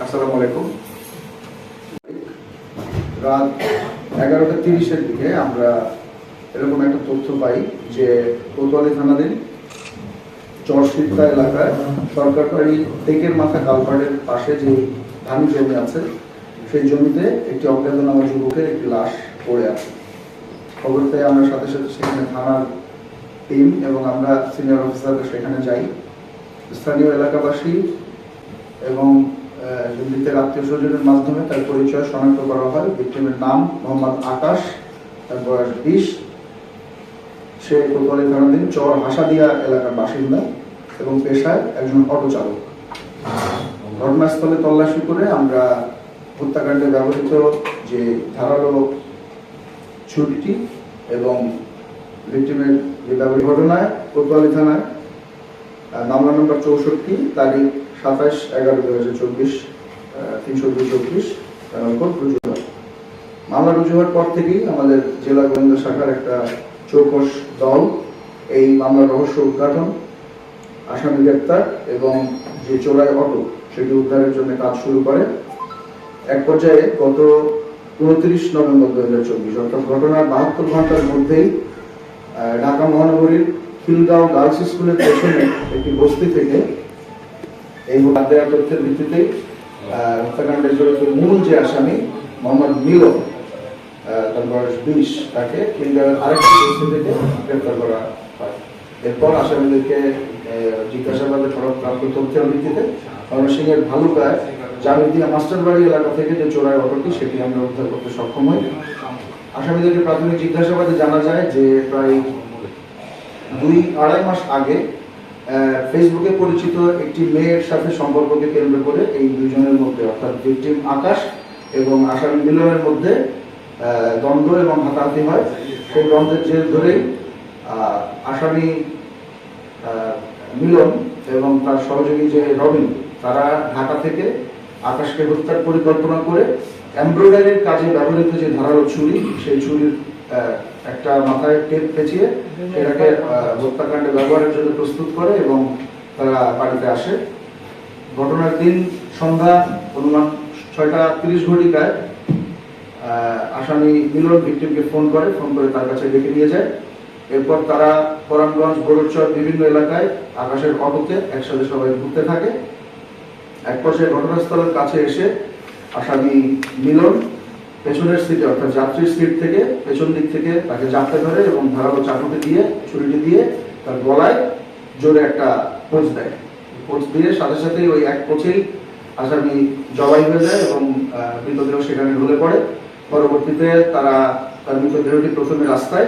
আসসালামু আলাইকুম। রাত 11:30-এর দিকে আমরা এরকম একটা তথ্য পাই যে কোতোয়ালি থানাধীন চরশিদ্দা এলাকায় সরকারবাড়ি টেকের মাথা কালভার্টের পাশে যে ধান জমি আছে সেই জমিতে একটি অজ্ঞাতনামা যুবকের একটি লাশ পড়ে আছে। খবর পেয়ে আমরা সাথে সাথে সেখানে থানার টিম এবং আমরা সিনিয়র অফিসাররা সেখানে যাই। স্থানীয় এলাকাবাসী এবং মৃতের আত্মীয় স্বজনের মাধ্যমে তার পরিচয় শনাক্ত করা হয়। ভিকটিমের নাম মোহাম্মদ আকাশ, তার বয়স 20। সে কোতোয়ালি থানাধীন চর হাসাদিয়া এলাকার বাসিন্দা এবং পেশায় একজন অটো চালক। ঘটনাস্থলে তল্লাশি করে আমরা হত্যাকাণ্ডে ব্যবহৃত যে ধারালো ছুরিটি এবং ভিকটিমের যে ব্যবহৃত ঘটনায় কোতোয়ালি থানায় মামলা নম্বর 64 তারিখ 27/11/2024 324 রুজু হয়। মামলা রুজু হওয়ার পর থেকেই আমাদের জেলা গোয়েন্দা শাখার একটা চৌকস দল এই মামলার রহস্য উদ্ঘাটন, আসামি গ্রেপ্তার এবং যে চোরাই অটো সেটি উদ্ধারের জন্য কাজ শুরু করে। এক পর্যায়ে গত 29 নভেম্বর 2024 অর্থাৎ ঘটনার 72 ঘন্টার মধ্যেই ঢাকা মহানগরীর খিলগাঁও গার্লস স্কুলের পেছনে একটি বস্তি থেকে এই দেওয়া তথ্যের ভিত্তিতে হত্যাকাণ্ডের জড়িত মূল যে আসামি মোহাম্মদ মিলন, তার বয়স 20, তাকে খিলগাঁওয়ের আরেকটি বস্তি থেকে গ্রেপ্তার করা হয়। এরপর আসামিদেরকে জিজ্ঞাসাবাদে প্রাপ্ত তথ্যের ভিত্তিতে ময়মনসিংহের ভালুকায় জামিদিয়া মাস্টারবাড়ি এলাকা থেকে যে চোরাই অটোটি সেটি আমরা উদ্ধার করতে সক্ষম হই। আসামিদেরকে প্রাথমিক জিজ্ঞাসাবাদে জানা যায় যে প্রায় 2-2.5 মাস আগে ফেসবুকে পরিচিত একটি মেয়ের সাথে সম্পর্ককে কেন্দ্র করে এই দুজনের মধ্যে অর্থাৎ ভিকটিম আকাশ এবং আসামি মিলনের মধ্যে দ্বন্দ্ব এবং হাতাহাতি হয়। সেই দ্বন্দ্বের জের ধরেই আসামি মিলন এবং তার সহযোগী যে রবিন, তারা ঢাকা থেকে আকাশকে হত্যার পরিকল্পনা করে এমব্রয়ডারির কাজে ব্যবহৃত যে ধারালো ছুরি, সেই ছুরির একটা মাথায় টেপ পেঁচিয়ে সেটাকে হত্যাকাণ্ডে ব্যবহারের জন্য প্রস্তুত করে এবং তারা বাড়িতে আসে। ঘটনার দিন সন্ধ্যা অনুমান 6:30 ঘটিকায় আসামি মিলন ভিকটিমকে ফোন করে তার কাছে ডেকে নিয়ে যায়। এরপর তারা পরামগঞ্জ, বড়চর বিভিন্ন এলাকায় আকাশের অটোতে একসাথে সবাই ঘুরতে থাকে। এক পর্যায়ে ঘটনাস্থলের কাছে এসে আসামি মিলন পেছনের সিটে অর্থাৎ যাত্রীর সিট থেকে পেছন দিক থেকে তাকে জাপটে ধরে এবং ধারালো চাকুটি দিয়ে ছুরিটি দিয়ে তার গলায় জোরে একটা পোঁচ দেয়। পোঁচ দিয়ে সাথে সাথেই ওই এক পোঁচেই আসামি জবাই হয়ে যায় এবং মৃতদেহ সেখানে ঢলে পড়ে। পরবর্তীতে তারা তার মৃতদেহটি প্রথমে রাস্তায়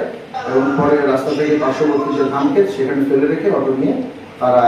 এবং পরে রাস্তা থেকে পার্শ্ববর্তী যে ধান ক্ষেত সেখানে ফেলে রেখে অটো নিয়ে তারা